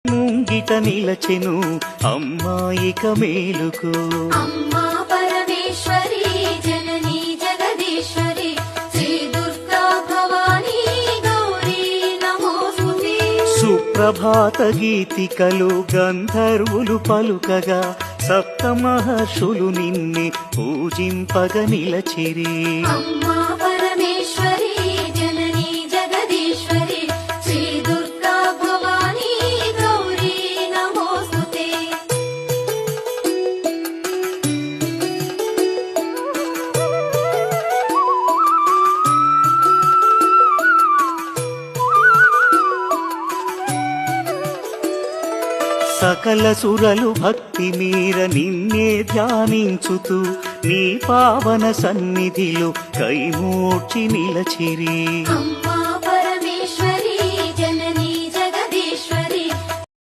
ముంగిట నిలచెను అమ్మాయిక మేలుకు. అమ్మా పరమేశ్వరి జననీ జగదీశ్వరి శ్రీ దుర్గా భవానీ గౌరీ నమోస్తుతే. సుప్రభాత గీతికలు గంధర్వులు పలుకగా సప్త మహర్షులు నిన్నే పూజింపగ నిలచిరి. అమ్మా పరమేశ్వరి జననీ జగదీశ్వరి శ్రీ దుర్గా భవానీ గౌరీ నమోస్తుతే. సకల సురలు భక్తి మీర నిన్నే ధ్యానించుతూ నీ పావన సన్నిధిలో కైమూర్చి నిలచిరి. అమ్మా